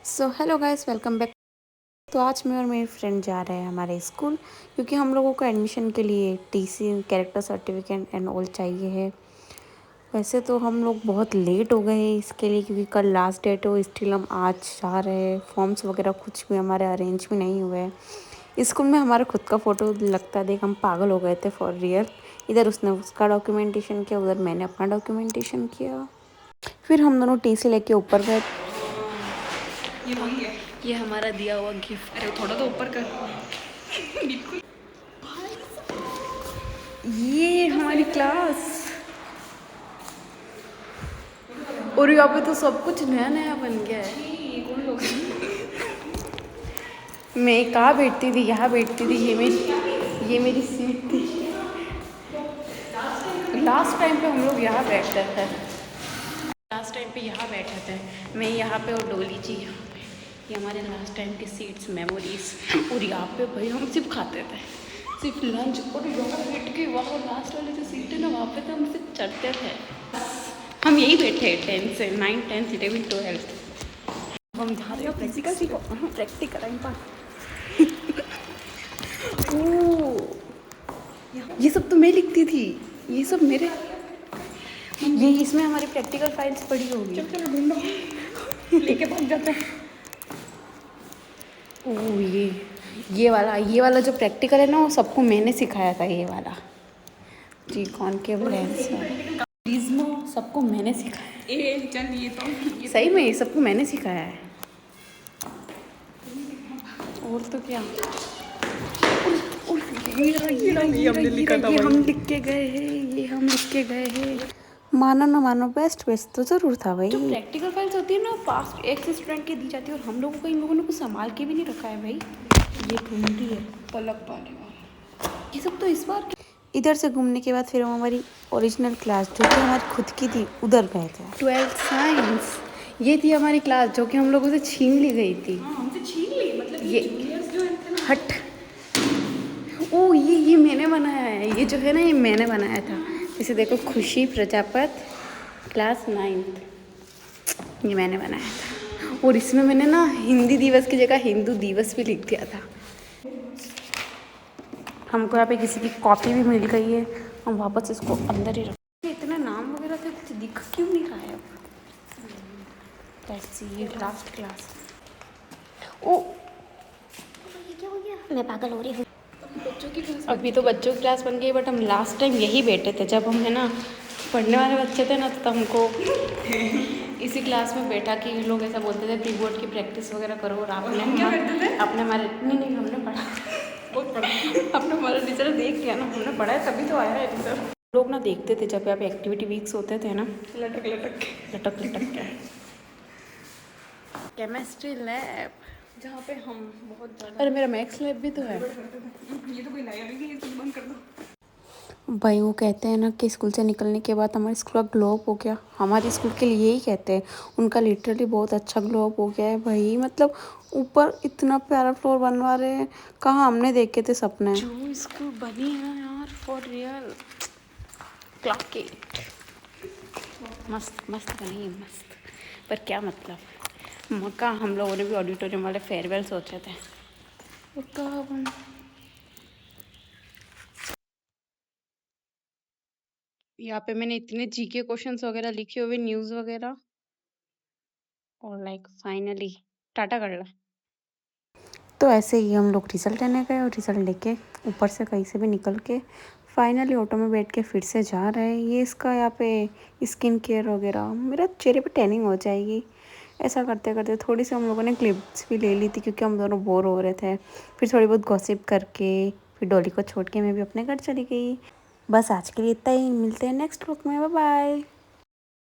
So hello guys, welcome back. तो आज मैं और मेरी फ्रेंड जा रहे हैं हमारे स्कूल, क्योंकि हम लोगों को एडमिशन के लिए TC, character certificate and all चाहिए है। वैसे तो हम लोग बहुत लेट हो गए हैं इसके लिए, क्योंकि कल लास्ट डेट हो। स्टिल हम आज जा रहे हैं। फॉर्म्स वगैरह कुछ भी हमारे अरेंज भी नहीं हुए हैं। स्कूल में हमारा खुद का फ़ोटो लगता देख हम पागल हो गए थे फॉर रियल। इधर उसने उसका डॉक्यूमेंटेशन किया, उधर मैंने अपना डॉक्यूमेंटेशन किया। फिर हम दोनों टीसी लेके ऊपर गए। ये वही है, ये हमारा दिया हुआ गिफ्ट। अरे थोड़ा तो ऊपर कर। बिल्कुल। ये हमारी क्लास, और यहाँ पे तो सब कुछ नया नया बन गया है। कौन लोग मैं कहाँ बैठती थी, यहाँ बैठती थी। ये मेरी सीट थी। लास्ट टाइम पे हम लोग यहाँ बैठते थे। लास्ट टाइम पे यहाँ बैठे थे, मैं यहाँ पे और डोली जी यहाँ पे। ये हमारे लास्ट टाइम की सीट्स, मेमोरीज। और यहाँ पे भाई हम सिर्फ खाते थे, सिर्फ लंच। और यहाँ बैठ के वहाँ लास्ट वाली जो सीट है ना, वहाँ पे तो हम सिर्फ चढ़ते थे। हम यही बैठे 10 से 9, 10, 11, 12। हम जा रहे हो प्रैक्टिकल सीखो। प्रैक्टिकल टाइम पर ये सब तो मैं लिखती थी। ये सब मेरे, ये इसमें हमारी प्रैक्टिकल फाइल्स पड़ी होगी। चलो ढूंढो, लेके भाग जाते हैं। ओह, ये वाला जो प्रैक्टिकल है ना, वो सबको मैंने सिखाया था। ये वाला जी कॉनकेव लेंस प्रिज्म सबको मैंने सिखाया। ए चल, ये तो सही में ये सबको मैंने सिखाया है। और तो क्या, ये हम लिख के गए हैं, ये हम लिख के गए हैं। मानो ना मानो, बेस्ट तो ज़रूर था भाई। जो प्रैक्टिकल फाइल्स होती है ना, पास एक स्टूडेंट की दी जाती है, और हम लोगों को इन लोगों ने कुछ संभाल के भी नहीं रखा है भाई। ये ढूंढी है पलक पाने वाला। ये सब तो इस बार। इधर से घूमने के बाद फिर हम हमारी ओरिजिनल क्लास, जो कि हमारी खुद की थी, उधर गए थे। 12th science. ये थी हमारी क्लास, जो कि हम लोगों से छीन ली गई थी। हाँ, हमसे छीन ली। मतलब ये जूनियर्स जो थे ना। हट। ओ, ये मैंने बनाया है। ये जो है ना, ये मैंने बनाया था। इसे देखो, खुशी प्रजापत, क्लास 9th। ये मैंने बनाया था। और इसमें मैंने ना हिंदी दिवस की जगह हिंदू दिवस भी लिख दिया था। हमको यहाँ पे किसी की कॉपी भी मिल गई है। हम वापस इसको अंदर ही रख। इतना नाम वगैरह थे, कुछ दिख क्यों नहीं रहा है अब। ये लास्ट क्लास। ओ, ये क्या हो गया? मैं पागल हो रही हूँ। बच्चों की क्लास। अभी तो बच्चों की क्लास बन गई, बट हम लास्ट टाइम यही बैठे थे। जब हम है ना पढ़ने वाले बच्चे थे ना, तो हमको इसी क्लास में बैठा कि लोग ऐसा बोलते थे प्री बोर्ड की प्रैक्टिस वगैरह करो। और आपने क्या करते थे? आपने हमारे नहीं हमने पढ़ा। बहुत पढ़ा। आपने हमारा टीचर देख लिया ना, हमने पढ़ा है तभी तो आया है टीचर। लोग ना देखते थे जब यहाँ पे एक्टिविटी वीक्स होते थे ना, लटक लटक के। लटक लटक के। केमिस्ट्री लैब, जहाँ पे हम बहुत ज़्यादा। अरे मेरा मैथ्स लैब भी तो है। ये तो कोई लाया नहीं, ये चीज़ बंद कर दो। भाई वो कहते हैं ना कि स्कूल से निकलने के बाद हमारे स्कूल का ग्लो अप हो गया। हमारे स्कूल के लिए यही कहते हैं। उनका लिटरली बहुत अच्छा ग्लो अप हो गया है भाई। मतलब ऊपर इतना प्यारा फ्लोर बनवा रहे हैं। कहाँ हमने देखे थे सपने। जो स्कूल बनी है यार, फॉर रियल, क्लॉक इट। मस्त मस्त बनी है, मस्त। पर क्या मतलब, मक्का हम लोगों ने भी ऑडिटोरियम वाले फेयरवेल सोचे थे। वो कहाँ बन। यहाँ पे मैंने इतने जीके क्वेश्चंस वगैरह लिखे हुए, न्यूज़ वगैरह। और लाइक फाइनली टाटा कर ला। तो ऐसे ही हम लोग रिजल्ट लेने गए, और रिजल्ट लेके ऊपर से कहीं से भी निकल के फाइनली ऑटो में बैठ के फिर से जा रहे हैं। ये इसका यहाँ पे स्किन केयर वगैरह, मेरा चेहरे पे टैनिंग हो जाएगी। ऐसा करते करते थोड़ी सी हम लोगों ने क्लिप्स भी ले ली थी, क्योंकि हम दोनों बोर हो रहे थे। फिर थोड़ी बहुत गॉसिप करके फिर डॉली को छोड़ के मैं भी अपने घर चली गई। बस आज के लिए इतना ही। मिलते हैं नेक्स्ट व्लॉग में। Bye bye.